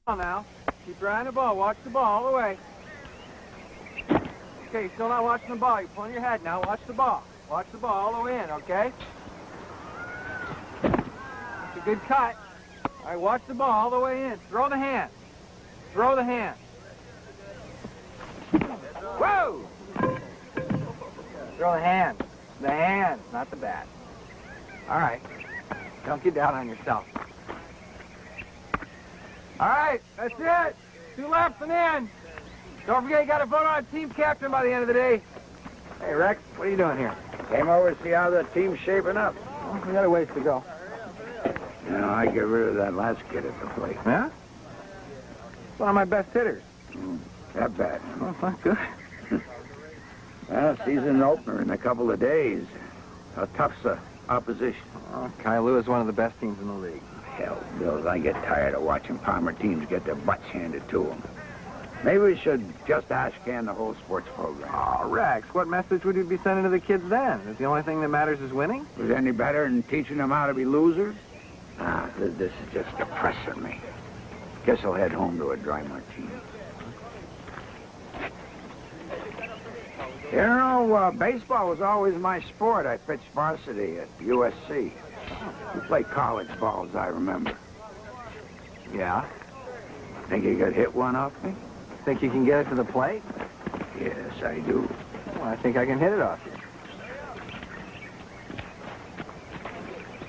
Now, keep your eye on the ball. Watch the ball all the way. Okay, you're still not watching the ball. You're pulling your head now. Watch the ball. Watch the ball all the way in, okay? That's a good cut. All right, watch the ball all the way in. Throw the hand. Throw the hand. Whoa! Throw the hand. The hand, not the bat. All right. Don't get down on yourself. All right, that's it. 2 left and in. Don't forget you got to vote on a team captain by the end of the day. Hey, Rex, what are you doing here? Came over to see how the team's shaping up. Well, we got a ways to go. You know, I get rid of that last kid at the plate. Yeah? One of my best hitters. That bad. Oh, that's good. Well, season opener in a couple of days. How tough's the opposition? Oh, Kailua is one of the best teams in the league. Hell, Bills, I get tired of watching Palmer teams get their butts handed to them. Maybe we should just Ashcan the whole sports program. Oh, Rex, what message would you be sending to the kids then? Is the only thing that matters is winning? Was it any better than teaching them how to be losers? This is just depressing me. Guess I'll head home to a dry martini. You know, baseball was always my sport. I pitched varsity at USC. We played college ball, as I remember. Yeah? Think you could hit one off me? Think you can get it to the plate? Yes, I do. Well, I think I can hit it off you.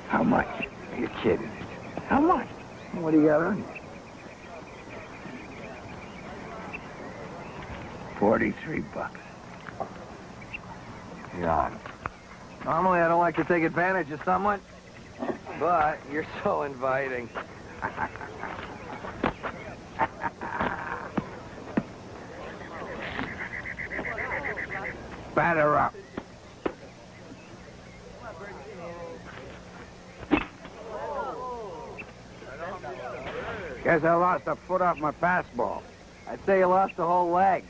How much? You're kidding. How much? What do you got on you? 43 bucks. You're on. Normally, I don't like to take advantage of someone, but you're so inviting. Batter up. Guess I lost a foot off my fastball. I'd say you lost the whole leg.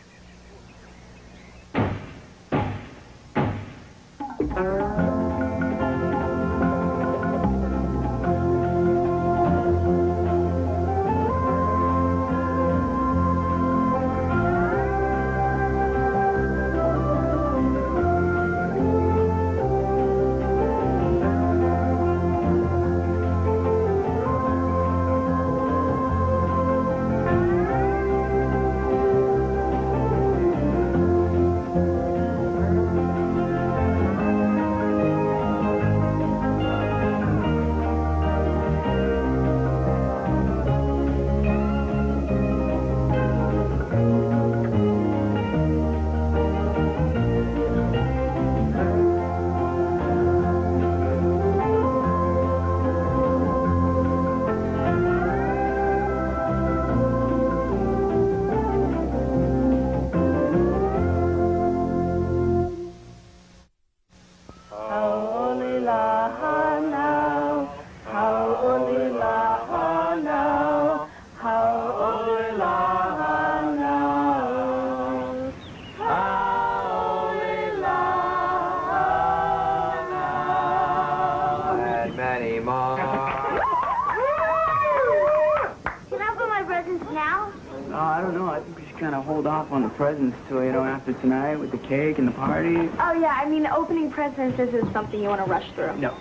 Presents till, you know, after tonight with the cake and the party. Oh, yeah, I mean, opening presents isn't something you want to rush through. No.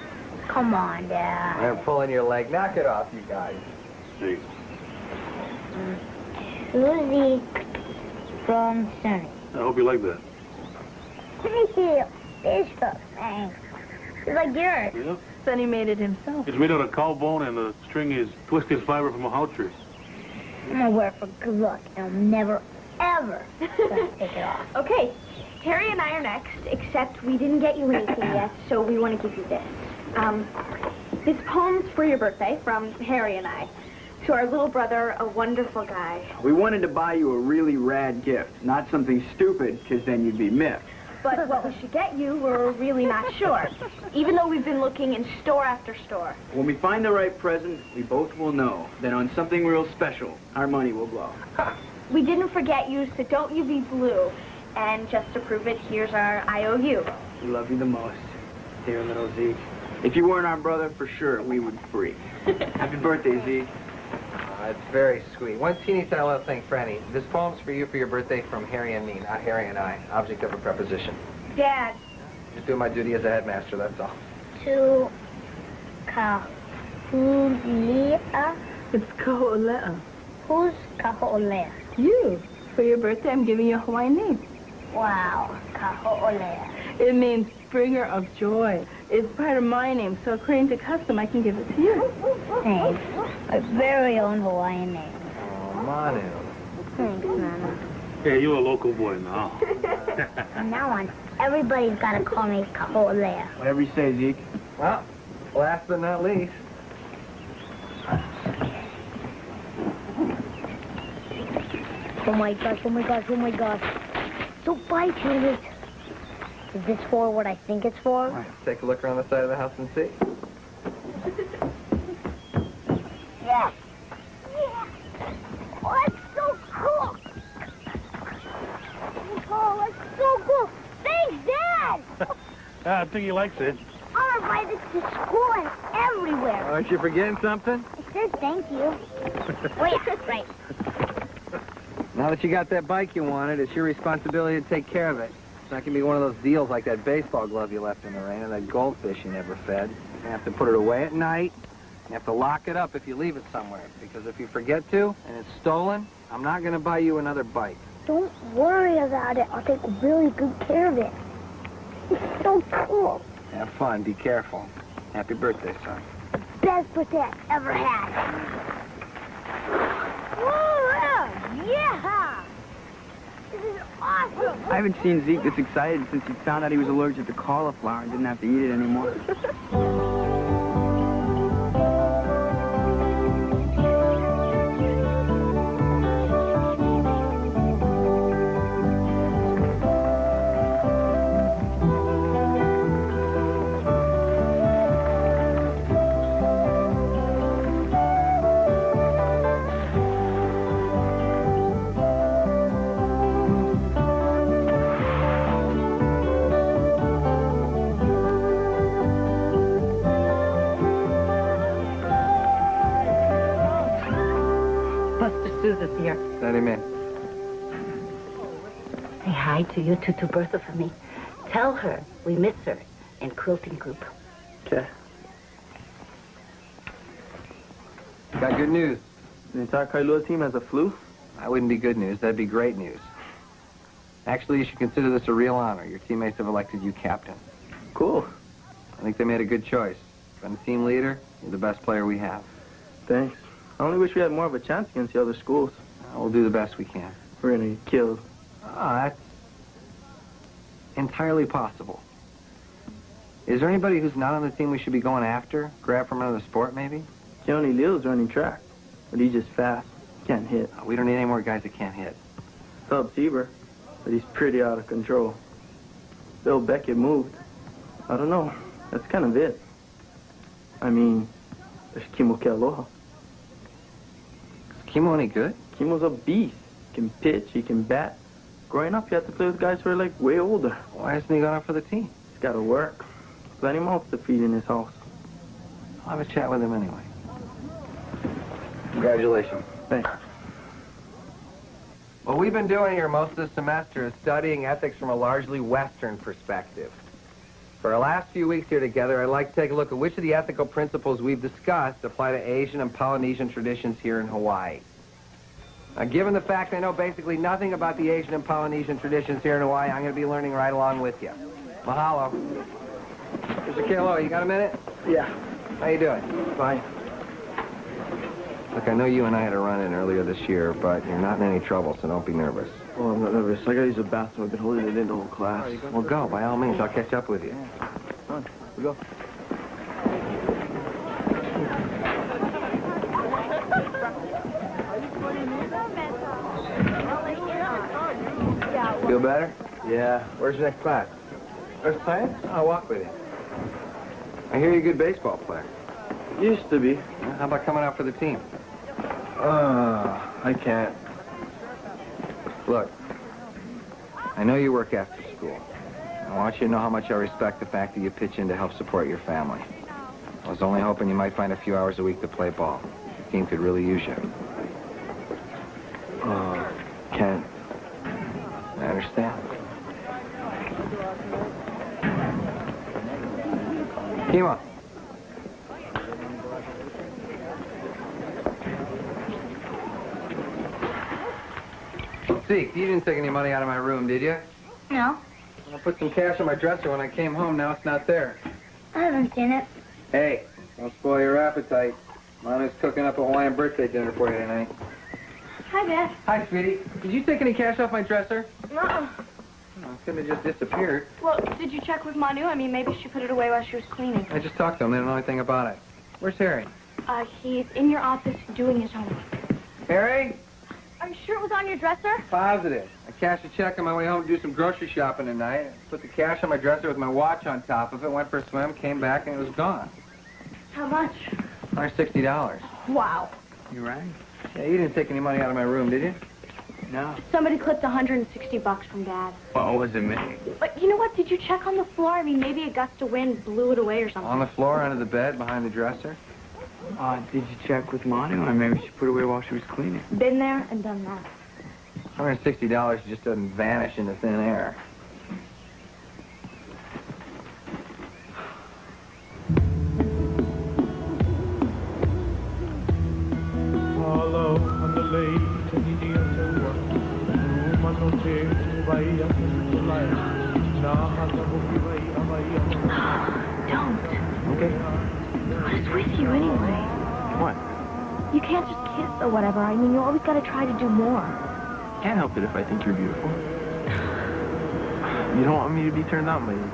Come on, Dad. They're pulling your leg. Knock it off, you guys. Zeke. Susie from Sunny. I hope you like that. Thank you. This stuff, thanks. It's like yours. Yeah? Sonny made it himself. It's made out of cow bone and the string is twisted fiber from a house tree. I'm gonna wear it for good luck, and I'm never, ever gonna take it off. Okay, Harry and I are next, except we didn't get you anything yet, so we want to give you this. This poem's for your birthday from Harry and I. To our little brother, a wonderful guy. We wanted to buy you a really rad gift, not something stupid, because then you'd be miffed. But what we should get you, we're really not sure, even though we've been looking in store after store. When we find the right present, we both will know. Then on something real special, our money will blow. We didn't forget you, so don't you be blue. And just to prove it, here's our IOU. We love you the most, dear little Zeke. If you weren't our brother, for sure, we would freak. Happy birthday, Zeke. It's very sweet. One teeny tiny little thing, Franny. This poem's for you for your birthday from Harry and me, not Harry and I. Object of a preposition. Dad. Just doing my duty as a headmaster, that's all. To Kahulea. It's Kaho'olea. Who's Kahulea? You. For your birthday, I'm giving you a Hawaiian name. Wow, Kahulea. It means bringer of joy. It's part of my name, so according to custom, I can give it to you. Thanks. My very own Hawaiian name. Oh, Manu. Thanks, Nana. Yeah, you're a local boy now. From now on, everybody's got to call me Kahulea. Whatever you say, Zeke. Well, last but not least. Oh my gosh, oh my gosh, oh my gosh. So bye, Hewitt. Is this for what I think it's for? Let's take a look around the side of the house and see. Yeah. Yeah. Oh, that's so cool. Oh, that's so cool. Thanks, Dad. I think he likes it. I'm gonna buy this to school and everywhere. Aren't you forgetting something? It says thank you. Oh, yeah, right. Now that you got that bike you wanted, it's your responsibility to take care of it. It's not going to be one of those deals like that baseball glove you left in the rain or that goldfish you never fed. You have to put it away at night. You have to lock it up if you leave it somewhere. Because if you forget to and it's stolen, I'm not going to buy you another bike. Don't worry about it. I'll take really good care of it. It's so cool. Have fun. Be careful. Happy birthday, son. Best birthday I've ever had. Whoa, yeah! This is awesome. I haven't seen Zeke this excited since he found out he was allergic to cauliflower and didn't have to eat it anymore. Send him in. Say hi to you, to Bertha for me. Tell her we miss her in quilting group. Okay. Got good news. The entire Kailua team has a flu? That wouldn't be good news. That'd be great news. Actually, you should consider this a real honor. Your teammates have elected you captain. Cool. I think they made a good choice. Been a team leader, you're the best player we have. Thanks. I only wish we had more of a chance against the other schools. We'll do the best we can. We're gonna get killed. That's entirely possible. Is there anybody who's not on the team we should be going after? Grab from another sport, maybe? Keone Leo's running track, but he's just fast. Can't hit. We don't need any more guys that can't hit. Philip Sieber, but he's pretty out of control. Bill Beckett moved. I don't know. That's kind of it. I mean, there's Kimo Kealoha. Is Kimo any good? Kimo's a beast. He can pitch, he can bat. Growing up, you had to play with guys who are, like, way older. Why hasn't he gone out for the team? He's got to work. Plenty mouths to feed in his house. I'll have a chat with him anyway. Congratulations. Thanks. What we've been doing here most of the semester is studying ethics from a largely Western perspective. For our last few weeks here together, I'd like to take a look at which of the ethical principles we've discussed apply to Asian and Polynesian traditions here in Hawaii. Now, given the fact I know basically nothing about the Asian and Polynesian traditions here in Hawaii, I'm going to be learning right along with you. Mahalo. Mr. Kealoha, you got a minute? Yeah. How you doing? Fine. Look, I know you and I had a run-in earlier this year, but you're not in any trouble, so don't be nervous. Oh, I'm not nervous. I gotta use the bathroom. I've been holding it in the whole class. Well, go, by all means. I'll catch up with you. Come on, we go. Feel better? Yeah. Where's your next class? First time? I'll walk with you. I hear you're a good baseball player. Used to be. How about coming out for the team? I can't. Look, I know you work after school. I want you to know how much I respect the fact that you pitch in to help support your family. I was only hoping you might find a few hours a week to play ball. The team could really use you. Can't. I understand. Kimo. Zeke, you didn't take any money out of my room, did you? No, I put some cash on my dresser when I came home. Now it's not there. I haven't seen it. Hey, don't spoil your appetite. Mama's cooking up a Hawaiian birthday dinner for you tonight. Hi, Beth. Hi, sweetie. Did you take any cash off my dresser? No. Oh, it could have just disappeared. Well, did you check with Manu? I mean, maybe she put it away while she was cleaning. I just talked to him. They don't know anything about it. Where's Harry? He's in your office doing his homework. Harry? Are you sure it was on your dresser? Positive. I cashed a check on my way home to do some grocery shopping tonight. Put the cash on my dresser with my watch on top of it, went for a swim, came back, and it was gone. How much? $60. Wow. You right? Yeah, you didn't take any money out of my room, did you? No. Somebody clipped $160 from Dad. Well, it wasn't me. But you know what? Did you check on the floor? I mean, maybe a gust of wind blew it away or something. On the floor, under the bed, behind the dresser. Did you check with Manu? Or maybe she put it away while she was cleaning. Been there and done that. $160 just doesn't vanish into thin air. Don't. Okay. What is with you anyway? What? You can't just kiss or whatever. I mean, you always got to try to do more. Can't help it if I think you're beautiful. You don't want me to be turned on by you.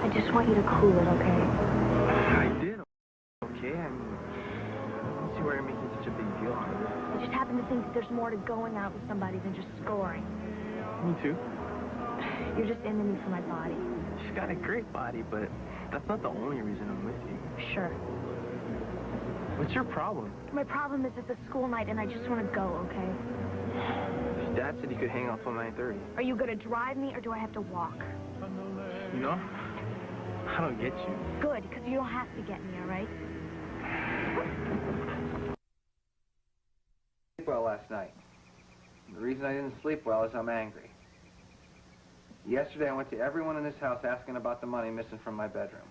I just want you to cool it, okay? I did. Okay, I mean, I don't see why you're making such a big deal out of it. I just happen to think that there's more to going out with somebody than just scoring. Me too. You're just into me for my body. She's got a great body, but that's not the only reason I'm with you. Sure. What's your problem? My problem is it's a school night and I just want to go, okay? Dad said he could hang out till 9:30. Are you going to drive me or do I have to walk? You know? I don't get you. Good, because you don't have to get me, all right? Sleep well last night. The reason I didn't sleep well is I'm angry. Yesterday I went to everyone in this house asking about the money missing from my bedroom.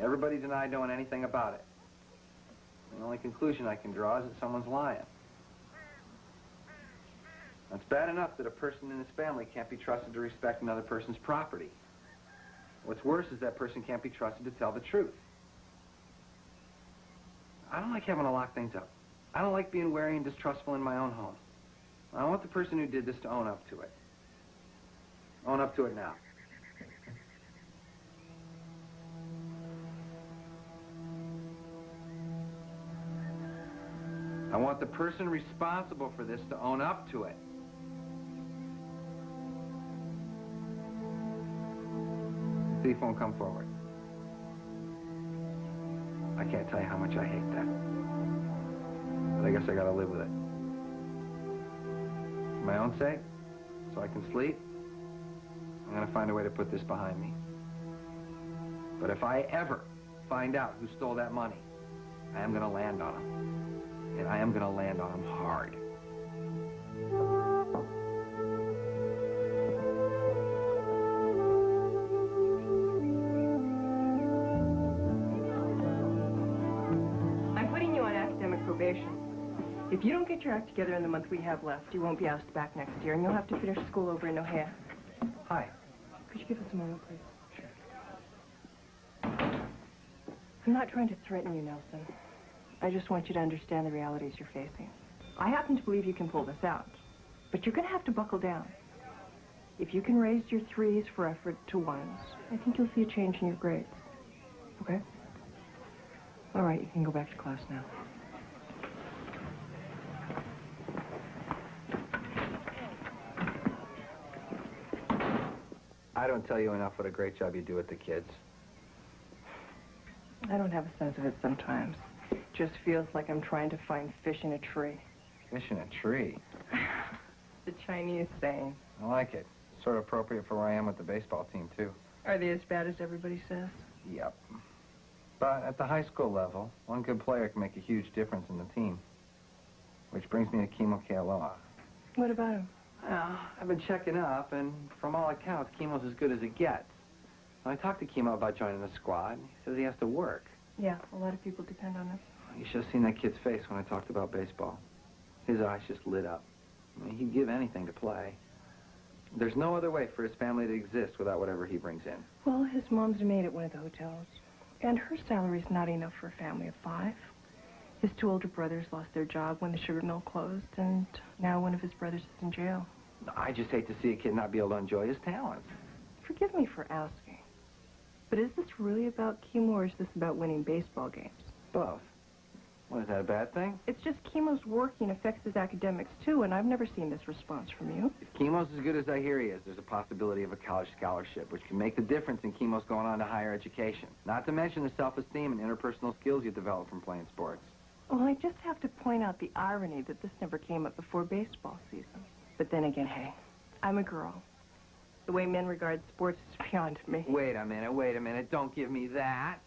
Everybody denied knowing anything about it. The only conclusion I can draw is that someone's lying. It's bad enough that a person in his family can't be trusted to respect another person's property. What's worse is that person can't be trusted to tell the truth. I don't like having to lock things up. I don't like being wary and distrustful in my own home. I want the person who did this to own up to it. Own up to it now. I want the person responsible for this to own up to it. The thief won't come forward. I can't tell you how much I hate that. But I guess I gotta live with it. For my own sake, so I can sleep, I'm gonna find a way to put this behind me. But if I ever find out who stole that money, I am gonna land on him. And I am gonna land on him hard. I'm putting you on academic probation. If you don't get your act together in the month we have left, you won't be asked back next year, and you'll have to finish school over in O'Hare. Hi. Could you give us a moment, please? Sure. I'm not trying to threaten you, Nelson. I just want you to understand the realities you're facing. I happen to believe you can pull this out, but you're going to have to buckle down. If you can raise your 3s for effort to 1s, I think you'll see a change in your grades. Okay? All right, you can go back to class now. I don't tell you enough what a great job you do with the kids. I don't have a sense of it sometimes. It just feels like I'm trying to find fish in a tree. Fish in a tree? The Chinese saying. I like it. Sort of appropriate for where I am with the baseball team, too. Are they as bad as everybody says? Yep. But at the high school level, one good player can make a huge difference in the team. Which brings me to Kimo Kealoha. What about him? Well, I've been checking up, and from all accounts, Kimo's as good as it gets. I talked to Kimo about joining the squad. He says he has to work. Yeah, a lot of people depend on us. You should have seen that kid's face when I talked about baseball. His eyes just lit up. I mean, he'd give anything to play. There's no other way for his family to exist without whatever he brings in. Well, his mom's a maid at one of the hotels, and her salary's not enough for a family of 5. His 2 older brothers lost their job when the sugar mill closed, and now one of his brothers is in jail. I just hate to see a kid not be able to enjoy his talents. Forgive me for asking, but is this really about Kimo, or is this about winning baseball games? Both. What, is that a bad thing? It's just Kimo's working affects his academics, too, and I've never seen this response from you. If Kimo's as good as I hear he is, there's a possibility of a college scholarship, which can make the difference in Kimo's going on to higher education. Not to mention the self-esteem and interpersonal skills you develop from playing sports. Well, I just have to point out the irony that this never came up before baseball season. But then again, hey, I'm a girl. The way men regard sports is beyond me. Wait a minute. Don't give me that.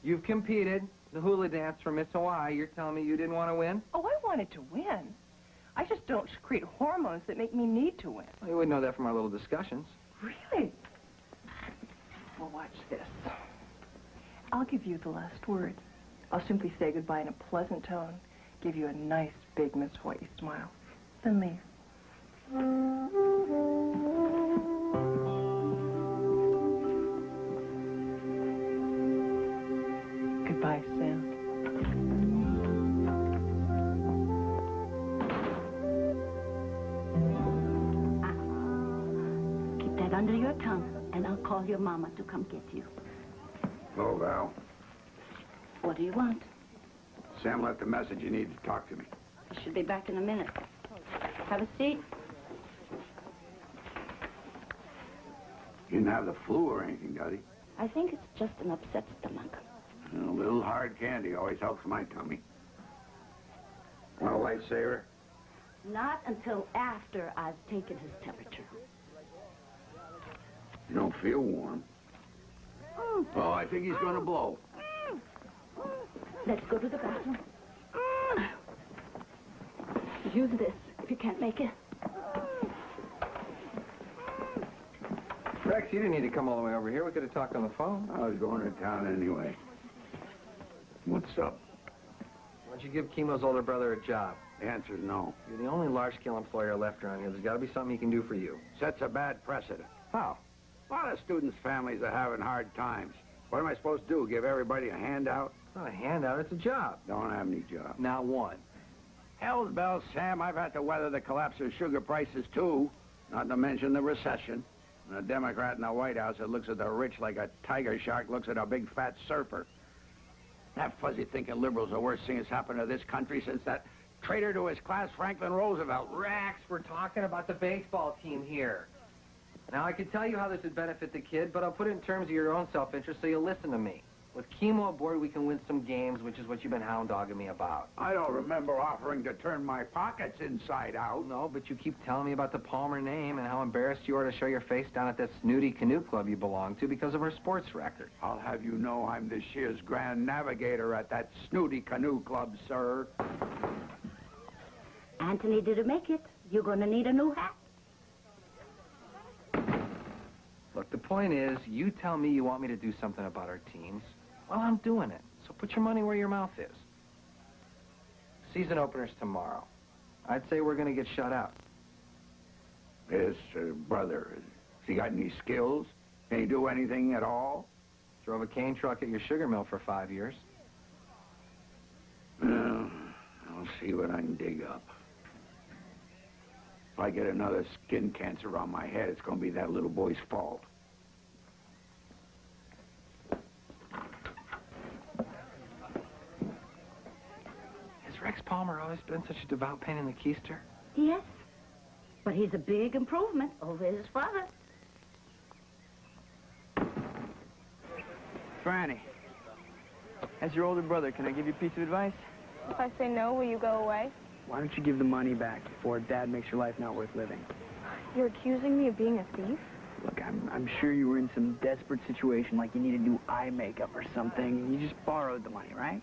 You've competed. The hula dance for Miss Hawaii. You're telling me you didn't want to win? Oh, I wanted to win. I just don't secrete hormones that make me need to win. Well, you wouldn't know that from our little discussions. Really? Well, watch this. I'll give you the last word. I'll simply say goodbye in a pleasant tone, give you a nice, big Miss Hawaii smile, then leave. Goodbye, Sam. Keep that under your tongue, and I'll call your mama to come get you. Oh, Val. What do you want? Sam left a message. You need to talk to me. I should be back in a minute. Have a seat. He didn't have the flu or anything, does he? I think it's just an upset stomach. A little hard candy always helps my tummy. Want a lightsaber? Not until after I've taken his temperature. You don't feel warm. Oh, I think he's going to blow. Let's go to the bathroom. Use this if you can't make it. Rex, you didn't need to come all the way over here. We could have talked on the phone. I was going to town anyway. What's up? Why don't you give Kimo's older brother a job? The answer's no. You're the only large-scale employer left around here. There's got to be something he can do for you. Sets a bad precedent. How? A lot of students' families are having hard times. What am I supposed to do, give everybody a handout? It's not a handout, it's a job. Don't have any job. Not one. Hell's bells, Sam. I've had to weather the collapse of sugar prices, too. Not to mention the recession. And a Democrat in the White House that looks at the rich like a tiger shark looks at a big fat surfer. That fuzzy-thinking liberals are the worst thing that's happened to this country since that traitor to his class, Franklin Roosevelt. Rex, we're talking about the baseball team here. Now, I could tell you how this would benefit the kid, but I'll put it in terms of your own self-interest so you'll listen to me. With Kimo aboard, we can win some games, which is what you've been hound-dogging me about. I don't remember offering to turn my pockets inside out. No, but you keep telling me about the Palmer name and how embarrassed you are to show your face down at that snooty canoe club you belong to because of her sports record. I'll have you know I'm this year's grand navigator at that snooty canoe club, sir. Anthony didn't make it. You're going to need a new hat. Look, the point is, you tell me you want me to do something about our teams. Well, I'm doing it. So put your money where your mouth is. Season opener's tomorrow. I'd say we're going to get shut out. His brother, has he got any skills? Can he do anything at all? Drove a cane truck at your sugar mill for 5 years. Well, I'll see what I can dig up. If I get another skin cancer on my head, it's going to be that little boy's fault. Has Rex Palmer always been such a devout pain in the keister? Yes, but he's a big improvement over his father. Franny, as your older brother, can I give you a piece of advice? If I say no, will you go away? Why don't you give the money back before Dad makes your life not worth living? You're accusing me of being a thief? Look, I'm sure you were in some desperate situation, like you needed new eye makeup or something, and you just borrowed the money, right?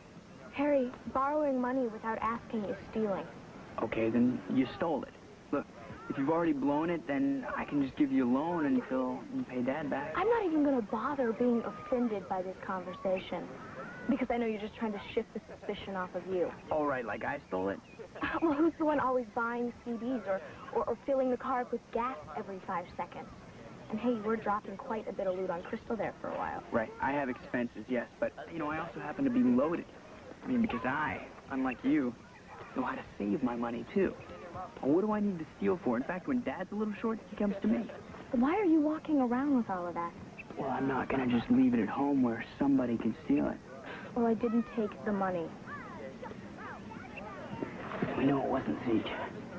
Harry, borrowing money without asking is stealing. Okay, then you stole it. Look, if you've already blown it, then I can just give you a loan until you pay Dad back. I'm not even going to bother being offended by this conversation. Because I know you're just trying to shift the suspicion off of you. All right, like I stole it? Well, who's the one always buying CDs or filling the car up with gas every 5 seconds? And hey, we're dropping quite a bit of loot on Crystal there for a while. Right, I have expenses, yes, but, you know, I also happen to be loaded. I mean, because I, unlike you, know how to save my money, too. Well, what do I need to steal for? In fact, when Dad's a little short, he comes to me. Why are you walking around with all of that? Well, I'm not going to just leave it at home where somebody can steal it. Well, I didn't take the money. We know it wasn't Zeke.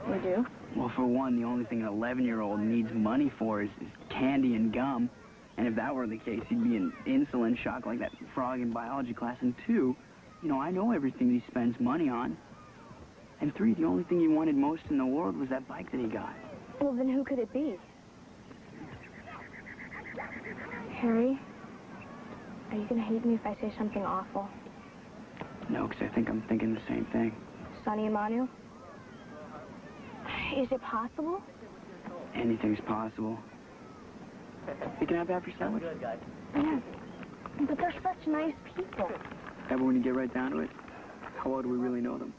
We do? Well, for one, the only thing an 11-year-old needs money for is candy and gum. And if that were the case, he'd be in insulin shock like that frog in biology class. And two, you know, I know everything he spends money on. And three, the only thing he wanted most in the world was that bike that he got. Well, then who could it be? Harry? Are you going to hate me if I say something awful? No, because I think I'm thinking the same thing. Sonny and Manu? Is it possible? Anything's possible. You can have half your sandwich. Yeah. But they're such nice people. Yeah, but when you get right down to it, how well do we really know them?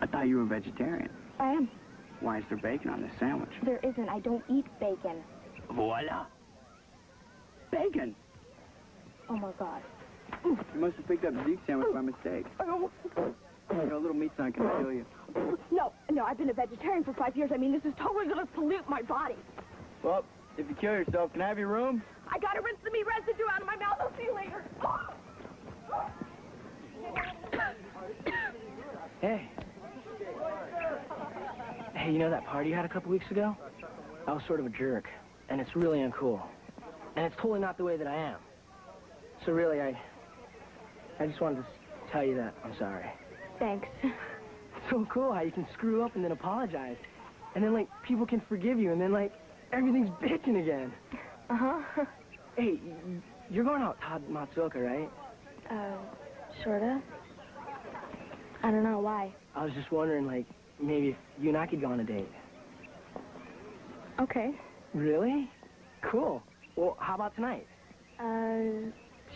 I thought you were a vegetarian. I am. Why is there bacon on this sandwich? There isn't. I don't eat bacon. Voila! Bacon! Oh, my God. You must have picked up Zeke's sandwich by mistake. You know, a little meat sign can kill you. No, I've been a vegetarian for 5 years. I mean, this is totally going to pollute my body. Well, if you kill yourself, can I have your room? I got to rinse the meat residue out of my mouth. I'll see you later. Hey. Hey, you know that party you had a couple weeks ago? I was sort of a jerk, and it's really uncool. And it's totally not the way that I am. So really, I just wanted to tell you that I'm sorry. Thanks. So cool how you can screw up and then apologize. And then, like, people can forgive you, and then, like, everything's bitching again. Uh-huh. Hey, you're going out Todd Matsuoka, right? Sorta. I don't know, why? I was just wondering, like, maybe if you and I could go on a date. Okay. Really? Cool. Well, how about tonight?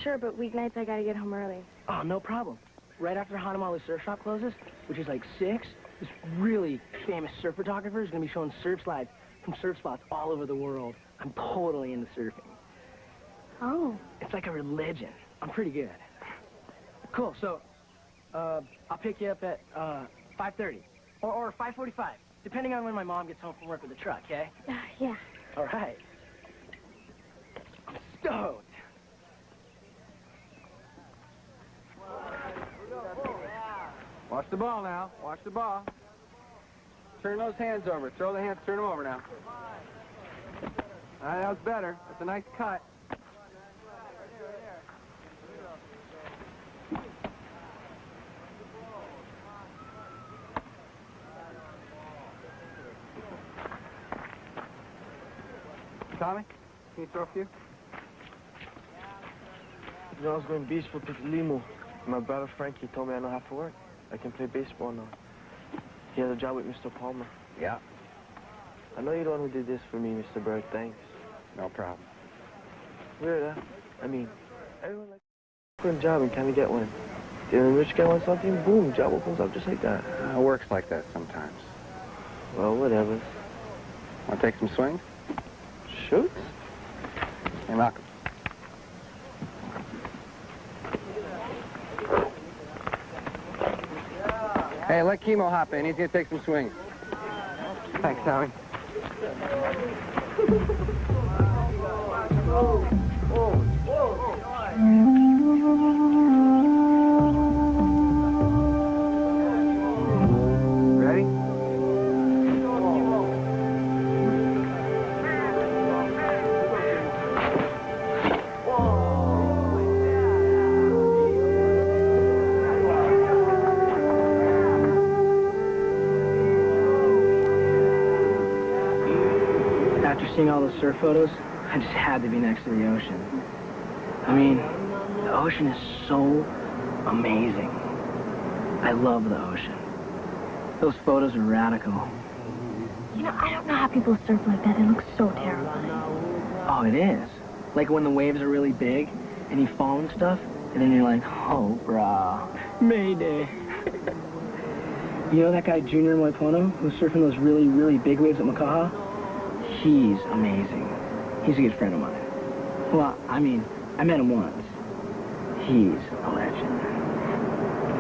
Sure, but weeknights I gotta get home early. Oh, no problem. Right after Hanamalu Surf Shop closes, which is like 6, this really famous surf photographer is going to be showing surf slides from surf spots all over the world. I'm totally into surfing. Oh. It's like a religion. I'm pretty good. Cool, so, I'll pick you up at, 5:30. Or 5:45, depending on when my mom gets home from work with the truck, okay? Yeah. All right. I'm stoked. Watch the ball now. Watch the ball. Turn those hands over. Throw the hands, turn them over now. All right, that was better. That's a nice cut. Tommy, can you throw a few? You know, I was going baseball to Limo. My brother Frankie told me I don't have to work. I can play baseball now. He has a job with Mr. Palmer. Yeah. I know you're the one who did this for me, Mr. Bird. Thanks. No problem. Weird, huh? I mean, everyone likes for a job and kind of get one. The rich guy wants something, boom, job opens up just like that. It works like that sometimes. Well, whatever. Want to take some swings? Shoot. Hey, Malcolm. Hey, let Kimo hop in. He's going to take some swings. Thanks, Tommy. Ready? After seeing all those surf photos, I just had to be next to the ocean. I mean, the ocean is so amazing. I love the ocean. Those photos are radical. You know, I don't know how people surf like that. It looks so terrifying. Oh, it is. Like when the waves are really big and you fall and stuff, and then you're like, oh, brah, Mayday. You know that guy Junior Moipono who's surfing those really, really big waves at Makaha? He's amazing. He's a good friend of mine. Well, I mean, I met him once. He's a legend.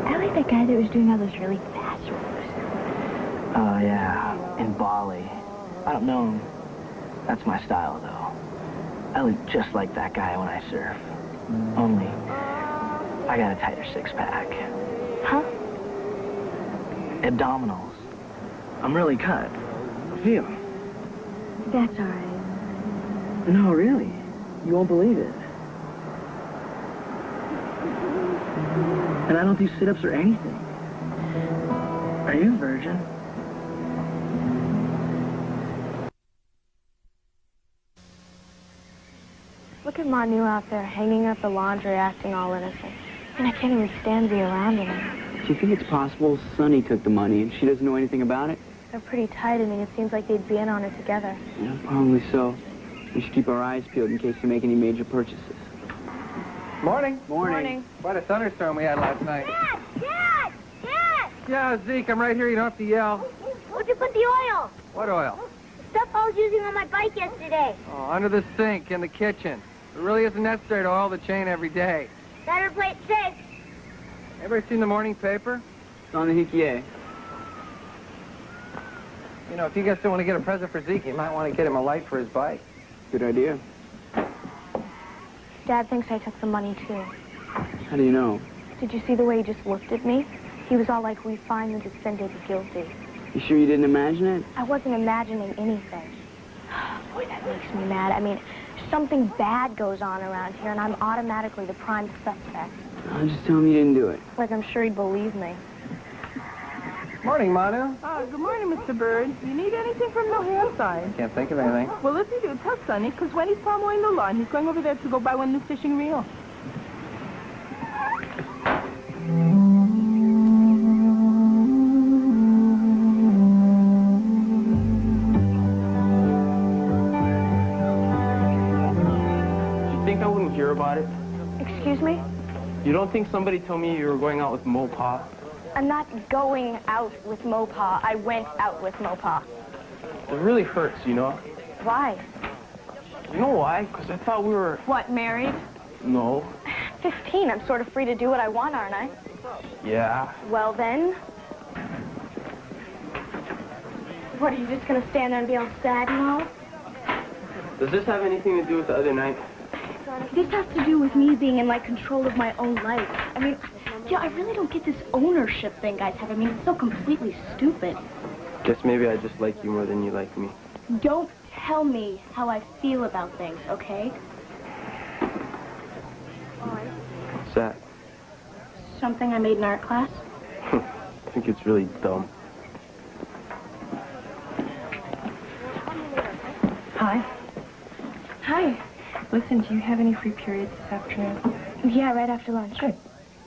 I like that guy that was doing all those really fast waves. Oh, yeah, in Bali. I don't know him. That's my style, though. I look just like that guy when I surf. Only, I got a tighter six-pack. Huh? Abdominals. I'm really cut. Feel. That's all right. No, really. You won't believe it. And I don't do sit-ups or anything. Are you a virgin? Look at Manu out there, hanging up the laundry, acting all innocent. I mean, I can't even stand to be around him. Do you think it's possible Sonny took the money and she doesn't know anything about it? They're pretty tight. I mean, it seems like they'd be in on it together. Yeah, probably so. We should keep our eyes peeled in case they make any major purchases. Morning. Morning. Quite a thunderstorm we had last night. Dad! Dad! Dad! Yeah, Zeke, I'm right here. You don't have to yell. Where'd you put the oil? What oil? The stuff I was using on my bike yesterday. Oh, under the sink in the kitchen. It really isn't necessary to oil the chain every day. Better play it safe. Ever seen the morning paper? It's on the Hikie. You know, if you guys don't want to get a present for Zeke, you might want to get him a light for his bike. Good idea. Dad thinks I took the money, too. How do you know? Did you see the way he just looked at me? He was all like, we find the defendant guilty. You sure you didn't imagine it? I wasn't imagining anything. Boy, that makes me mad. I mean, something bad goes on around here, and I'm automatically the prime suspect. I'll just tell him you didn't do it. Like, I'm sure he'd believe me. Morning, Manu. Good morning, Mr. Bird. You need anything from the hand side? Can't think of anything. Well, if you do, tell Sonny, because when he's mowing the lawn, he's going over there to go buy one new fishing reel. You think I wouldn't hear about it? Excuse me? You don't think somebody told me you were going out with Mopa? I'm not going out with Mopa. I went out with Mopa. It really hurts, you know? Why? You know why? Because I thought we were... What, married? No. 15. I'm sort of free to do what I want, aren't I? Yeah. Well, then. What, are you just going to stand there and be all sad and all? Does this have anything to do with the other night? This has to do with me being in, like, control of my own life. I mean, yeah, I really don't get this ownership thing guys have. I mean, it's so completely stupid. Guess maybe I just like you more than you like me. Don't tell me how I feel about things, okay? What's that? Something I made in art class. I think it's really dumb. Hi. Hi. Listen, do you have any free periods this afternoon? Yeah, right after lunch. Good.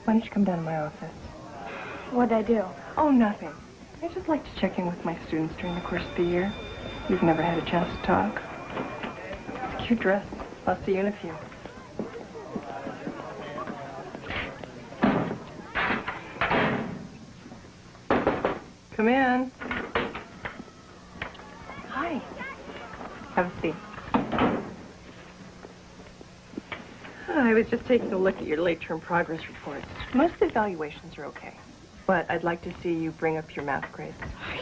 Why don't you come down to my office? What'd I do? Oh, nothing. I just like to check in with my students during the course of the year. You've never had a chance to talk. It's a cute dress. I'll see you in a few. Come in. Hi. Have a seat. I was just taking a look at your late-term progress reports. Most of the evaluations are okay, but I'd like to see you bring up your math grades.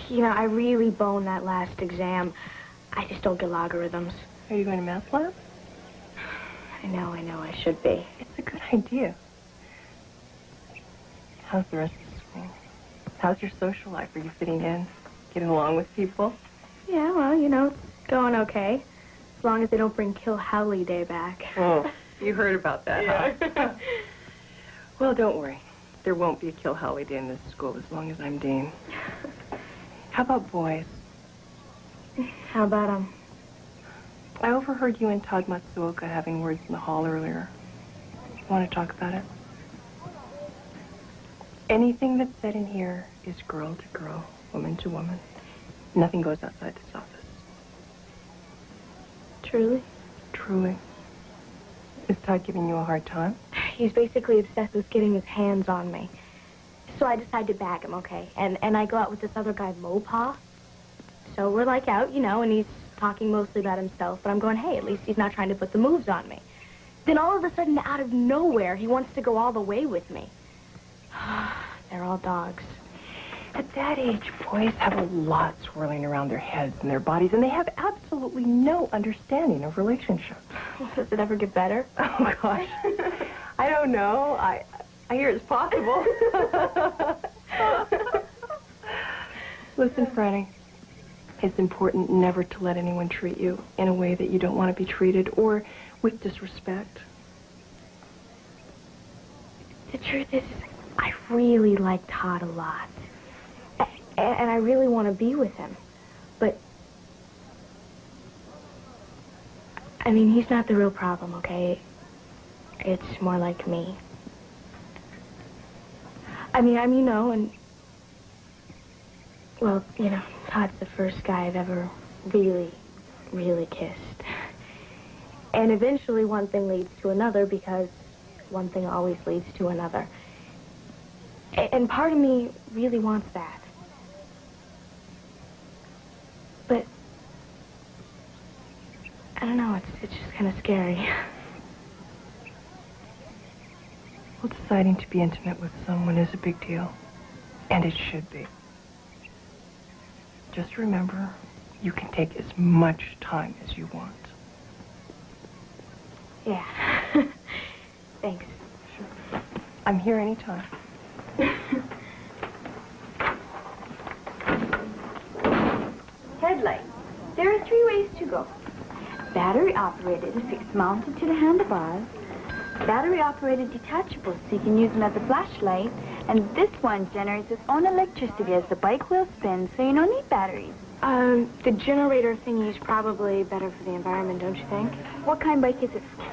You know, I really boned that last exam. I just don't get logarithms. Are you going to math lab? I know, I should be. It's a good idea. How's the rest of the school? How's your social life? Are you fitting in? Getting along with people? Yeah, well, you know, it's going okay. As long as they don't bring Kill Howley Day back. Oh, you heard about that, huh? Well, don't worry. There won't be a Kill Howley Day in this school as long as I'm dean. How about boys? How about them? I overheard you and Todd Matsuoka having words in the hall earlier. Want to talk about it? Anything that's said in here is girl to girl, woman to woman. Nothing goes outside this office. Truly? Truly. Is Todd giving you a hard time? He's basically obsessed with getting his hands on me. So I decided to bag him, okay? And I go out with this other guy, Mopa. So we're like out, you know, and he's talking mostly about himself. But I'm going, hey, at least he's not trying to put the moves on me. Then all of a sudden, out of nowhere, he wants to go all the way with me. They're all dogs. At that age, boys have a lot swirling around their heads and their bodies, and they have absolutely no understanding of relationships. Does it ever get better? Oh, gosh. I don't know. I hear it's possible. Listen, Franny. It's important never to let anyone treat you in a way that you don't want to be treated or with disrespect. The truth is, I really like Todd a lot. And I really want to be with him. But, I mean, he's not the real problem, okay? It's more like me. I mean, you know, and, well, you know, Todd's the first guy I've ever really, really kissed. And eventually one thing leads to another because one thing always leads to another. And part of me really wants that. But, I don't know, it's just kind of scary. Well, deciding to be intimate with someone is a big deal. And it should be. Just remember, you can take as much time as you want. Yeah. Thanks. Sure. I'm here anytime. Headlights. There are 3 ways to go. Battery operated and fixed mounted to the handlebars. Battery operated detachable so you can use them as a flashlight. And this one generates its own electricity as the bike wheel spins, so you don't need batteries. The generator thingy is probably better for the environment, don't you think? What kind of bike is it for?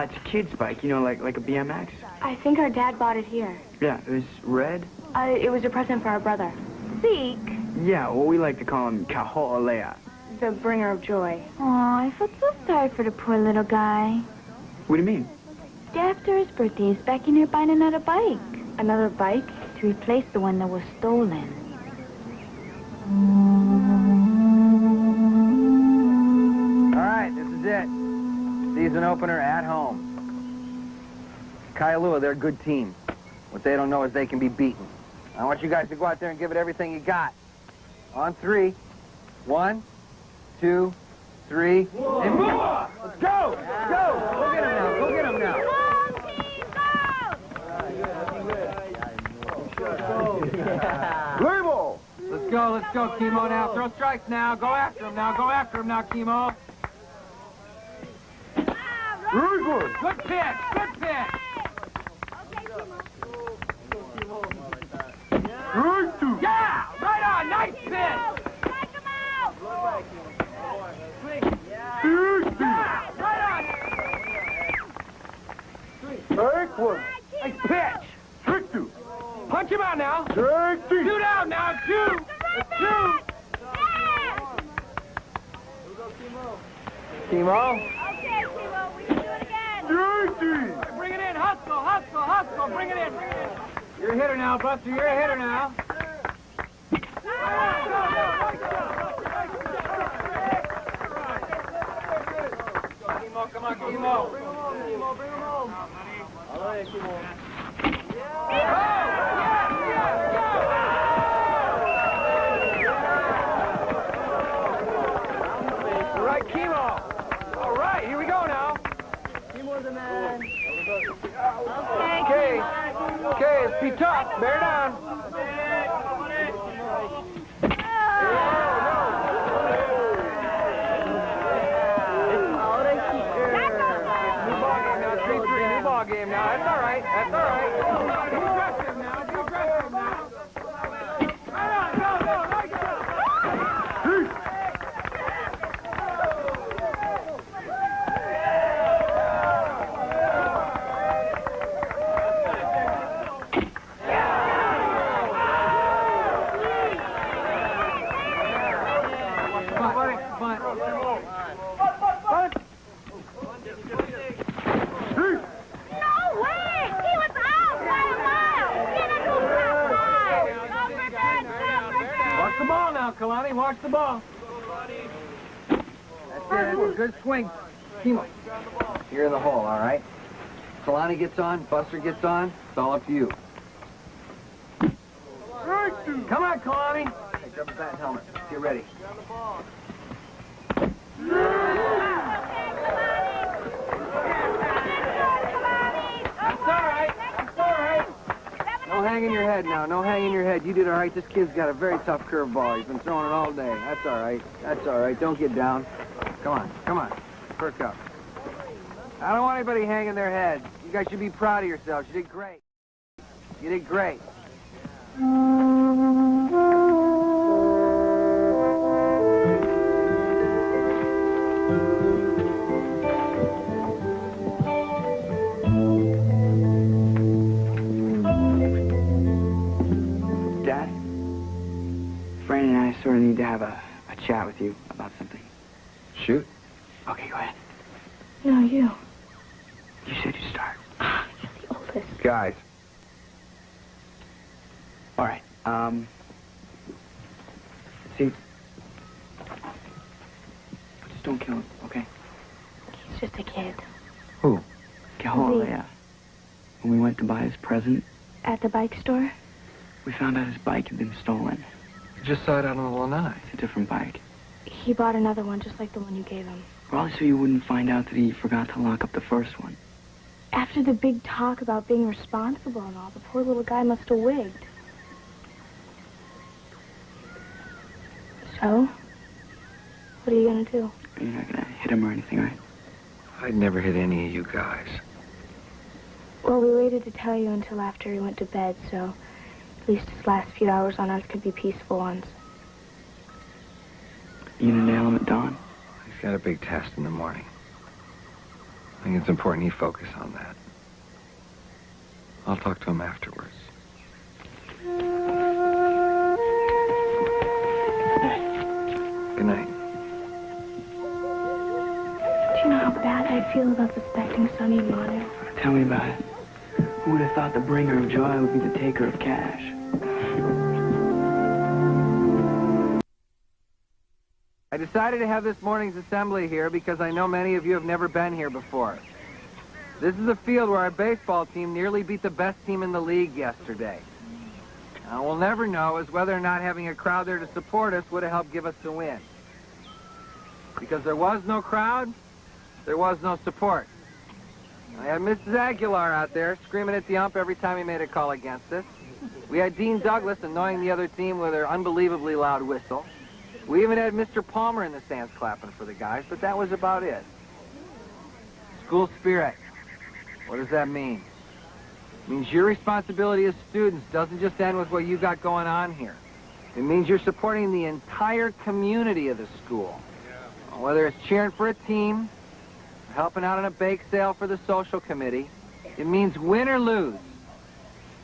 It's a kid's bike, you know, like a BMX. I think our dad bought it here. Yeah, it was red. It was a present for our brother. Zeke. Yeah, well, we like to call him Kaho'olea. The bringer of joy. Oh, I felt so sorry for the poor little guy. What do you mean? Day after his birthday, he's back in here buying another bike. Another bike? To replace the one that was stolen. All right, this is it. Season opener at home. Kailua, they're a good team. What they don't know is they can be beaten. I want you guys to go out there and give it everything you got. On 3. 1, 2, 3, and move! Let's go! Let's go! Go get him now! Go get him now! Label! Let's go, Kimo now. Throw strikes now. Go after him now. Go after him now, Kimo. Very good. Good pitch. Good pitch. Right to. Yeah! Right on! Nice pitch! Yeah! Right on! Take one. Nice pitch! Trick two. Punch him out now! Take two. Shoot out now! Shoot! Shoot! Kimo? Okay, Kimo, we can do it again. Bring it in! Hustle! Hustle! Hustle! Bring it in! Bring it in! You're a hitter now, Buster. You're a hitter now. Kimo, come on, Kimo. Bring him home, Kimo. Bring him home. All right, Kimo. All right, Kimo. All right, here we go now. Kimo's the man. Okay, it's be tough. Bear down. New ball game now. That's all right. That's all right. Be aggressive now. Be aggressive now. Right on. Go, go. Nice go. now, Kalani. Watch the ball. That's it. Good swing. Kimo, you're in the hole, all right? Kalani gets on, Buster gets on. It's all up to you. Come on, Kalani. Hey, grab the bat and helmet. Get ready. That's all right. That's all right. No hanging your head now. No hanging your head. You did all right. This kid's got a very tough curveball. He's been throwing it all day. That's all right. That's all right. Don't get down. Come on. Come on. Perk up. I don't want anybody hanging their heads. You guys should be proud of yourselves. You did great. You did great. Dad, Fran and I sort of need to have a chat with you about something. Shoot. Okay, go ahead. No, you. You said you start. You're the oldest. Guys. All right. See, just don't kill him, okay? He's just a kid. Who? Oh, yeah. When we went to buy his present At the bike store? we found out his bike had been stolen. You just saw it out on the lanai. It's a different bike. He bought another one just like the one you gave him. Probably so you wouldn't find out that he forgot to lock up the first one. After the big talk about being responsible and all, the poor little guy must have wigged. So? What are you gonna do? You're not gonna hit him or anything, right? I'd never hit any of you guys. Well, we waited to tell you until after he went to bed, so at least his last few hours on Earth could be peaceful ones. You gonna nail him at dawn? He's got a big test in the morning. I think it's important he focus on that. I'll talk to him afterwards. Good night. Do you know how bad I feel about suspecting Sonny and Manu? Tell me about it. Who would have thought the bringer of joy would be the taker of cash? I decided to have this morning's assembly here because I know many of you have never been here before. This is a field where our baseball team nearly beat the best team in the league yesterday. Now, we'll never know is whether or not having a crowd there to support us would have helped give us the win. Because there was no crowd, there was no support. I had Mrs. Aguilar out there screaming at the ump every time he made a call against us. We had Dean Douglas annoying the other team with her unbelievably loud whistle. We even had Mr. Palmer in the stands clapping for the guys, but that was about it. School spirit. What does that mean? It means your responsibility as students doesn't just end with what you got going on here. It means you're supporting the entire community of the school. Whether it's cheering for a team, or helping out on a bake sale for the social committee, it means win or lose.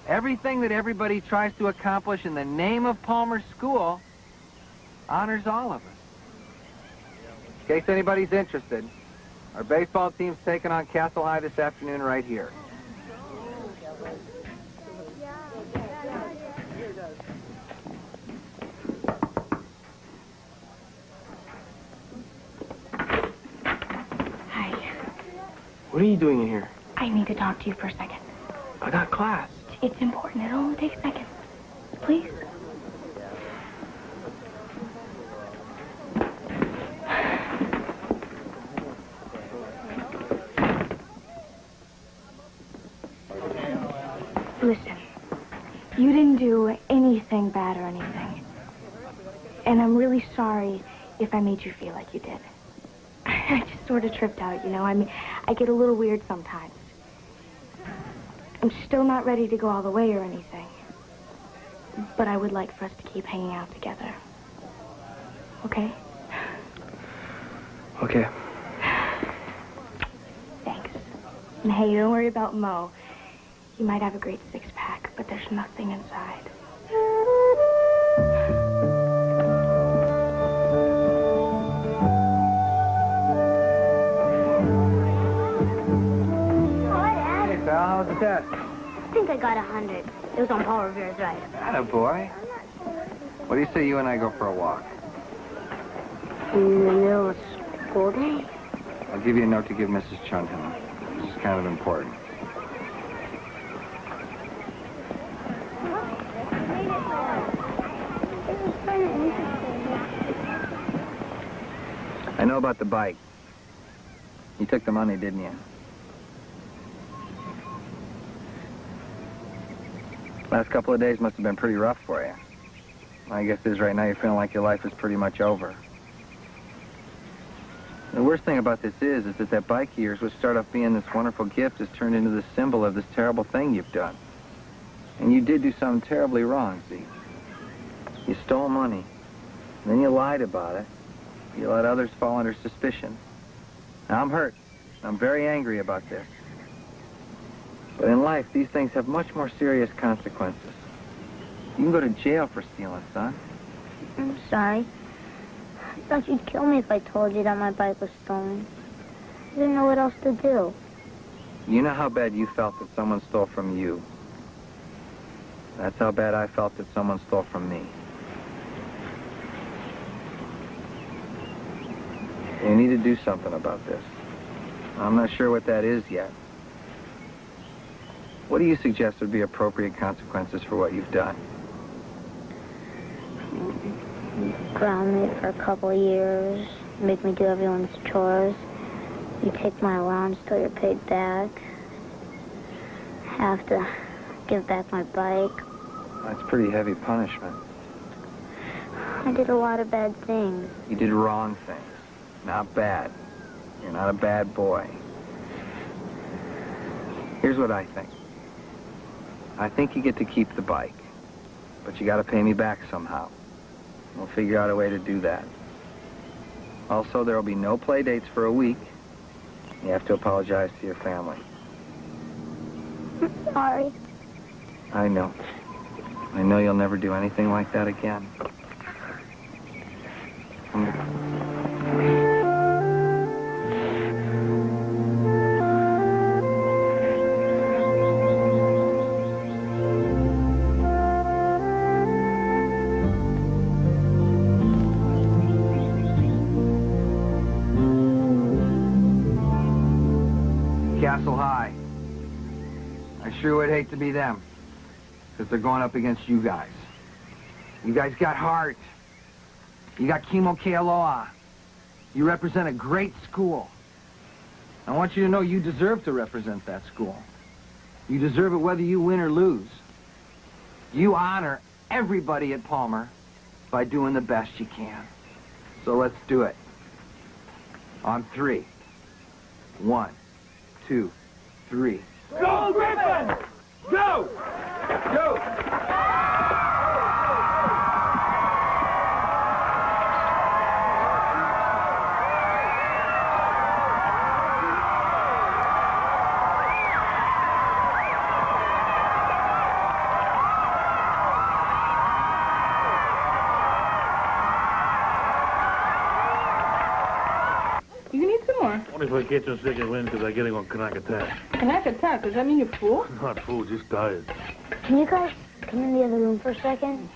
Everything that everybody tries to accomplish in the name of Palmer School honors all of us. In case anybody's interested, our baseball team's taking on Castle High this afternoon right here. Hi. What are you doing in here? I need to talk to you for a second. I got class. It's important. It'll only take a second. Please? Listen, you didn't do anything bad or anything. And I'm really sorry if I made you feel like you did. I just sort of tripped out, you know. I mean, I get a little weird sometimes. I'm still not ready to go all the way or anything. But I would like for us to keep hanging out together. Okay? Okay. Thanks. And hey, don't worry about Mo. He might have a great six-pack, but there's nothing inside. Hey, pal, how was the test? I think I got 100. It was on Paul Revere's right. Attaboy. What do you say you and I go for a walk? In the middle of school day? I'll give you a note to give Mrs. Chunham. This is kind of important. I know about the bike. You took the money, didn't you? Last couple of days must have been pretty rough for you. My guess is right now you're feeling like your life is pretty much over. The worst thing about this is that bike of yours, which started off being this wonderful gift, has turned into the symbol of this terrible thing you've done. And you did do something terribly wrong, Zeke. You stole money, and then you lied about it. You let others fall under suspicion. Now, I'm hurt. I'm very angry about this. But in life, these things have much more serious consequences. You can go to jail for stealing, son. I'm sorry. I thought you'd kill me if I told you that my bike was stolen. I didn't know what else to do. You know how bad you felt that someone stole from you. That's how bad I felt that someone stole from me. You need to do something about this. I'm not sure what that is yet. What do you suggest would be appropriate consequences for what you've done? Ground me for a couple of years, make me do everyone's chores. You take my allowance till you're paid back. Have to give back my bike. That's pretty heavy punishment. I did a lot of bad things. You did wrong things, not bad. You're not a bad boy. Here's what I think. I think you get to keep the bike, but you got to pay me back somehow. We'll figure out a way to do that. Also, there will be no play dates for a week. You have to apologize to your family. I'm sorry. I know. I know you'll never do anything like that again. Castle High. I sure would hate to be them, because they're going up against you guys. You guys got heart. You got Kimo Kealoha. You represent a great school. I want you to know you deserve to represent that school. You deserve it whether you win or lose. You honor everybody at Palmer by doing the best you can. So let's do it. On 3. 1, 2, 3. Go, Griffin! Go! Go! You need some more. Only if I catch a second wind because I'm getting on Connecticut. Connecticut, does that mean you're full? Not full, just tired. Can you guys come in the other room for a second?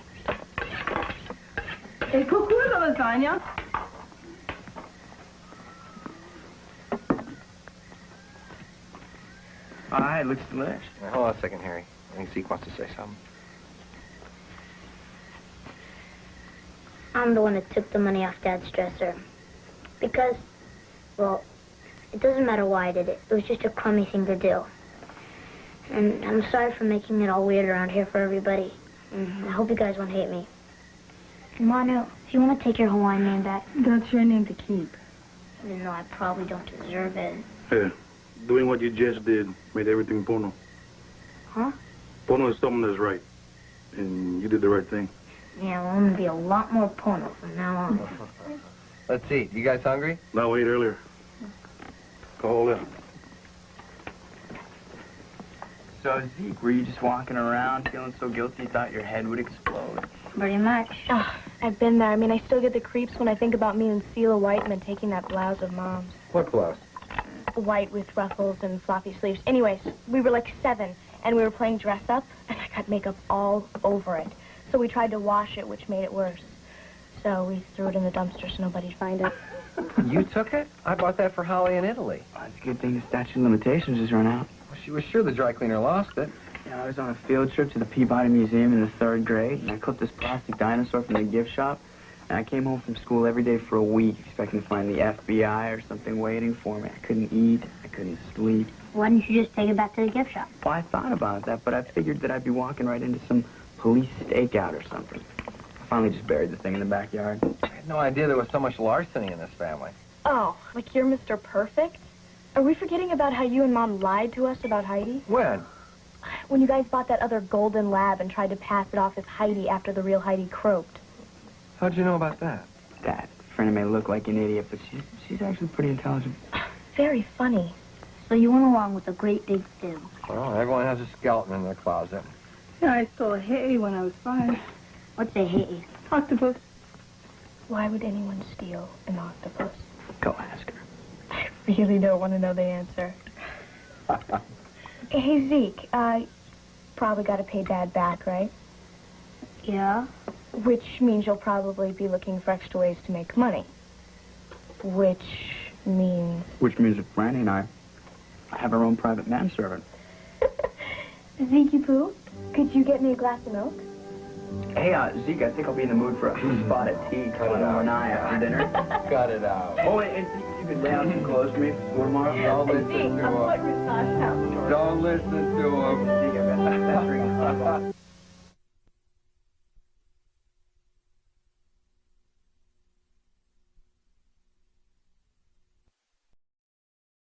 Hey, cuckoo the lasagna. All right, looks delish. Now, hold on a second, Harry. I think Zeke wants to say something. I'm the one that took the money off Dad's dresser. Because, well, it doesn't matter why I did it. It was just a crummy thing to do. And I'm sorry for making it all weird around here for everybody. I hope you guys won't hate me. Manu, if you want to take your Hawaiian name back. That's your name to keep. Even though I probably don't deserve it. Hey, doing what you just did made everything Pono. Huh? Pono is someone that's right. And you did the right thing. Yeah, well, I'm going to be a lot more Pono from now on. Let's eat. You guys hungry? No, wait earlier. Call in. So, Zeke, were you just walking around feeling so guilty you thought your head would explode? Pretty much. Oh, I've been there. I mean, I still get the creeps when I think about me and Celia Whiteman taking that blouse of Mom's. What blouse? White with ruffles and floppy sleeves. Anyways, we were like 7, and we were playing dress up, and I got makeup all over it. So we tried to wash it, which made it worse. So we threw it in the dumpster so nobody'd find it. You took it? I bought that for Holly in Italy. Well, it's a good thing the statute of limitations just run out. Well, she was sure the dry cleaner lost it. Yeah, I was on a field trip to the Peabody Museum in the 3rd grade, and I clipped this plastic dinosaur from the gift shop, and I came home from school every day for a week expecting to find the FBI or something waiting for me. I couldn't eat. I couldn't sleep. Why didn't you just take it back to the gift shop? Well, I thought about that, but I figured that I'd be walking right into some police stakeout or something. I finally just buried the thing in the backyard. I had no idea there was so much larceny in this family. Oh, like you're Mr. Perfect? Are we forgetting about how you and Mom lied to us about Heidi? When? When you guys bought that other golden lab and tried to pass it off as Heidi after the real Heidi croaked. How'd you know about that? That friend may look like an idiot, but she's actually pretty intelligent. Very funny. So you went along with a great big fib. Well, everyone has a skeleton in their closet. Yeah, I stole a hay when I was 5. What's a hay? Octopus. Why would anyone steal an octopus? Go ask her. I really don't want to know the answer. Hey, Zeke, probably got to pay Dad back, right? Yeah. Which means you'll probably be looking for extra ways to make money. Which means... Which means that Franny and I have our own private manservant. Zeke Poo, could you get me a glass of milk? Hey, Zeke, I think I'll be in the mood for a spot of tea. Cut it out. After dinner. Cut it out. Oh, and Zeke, you could lay out some clothes for me for school tomorrow? Don't listen to him. Don't listen to him. Zeke, I bet that's ringing.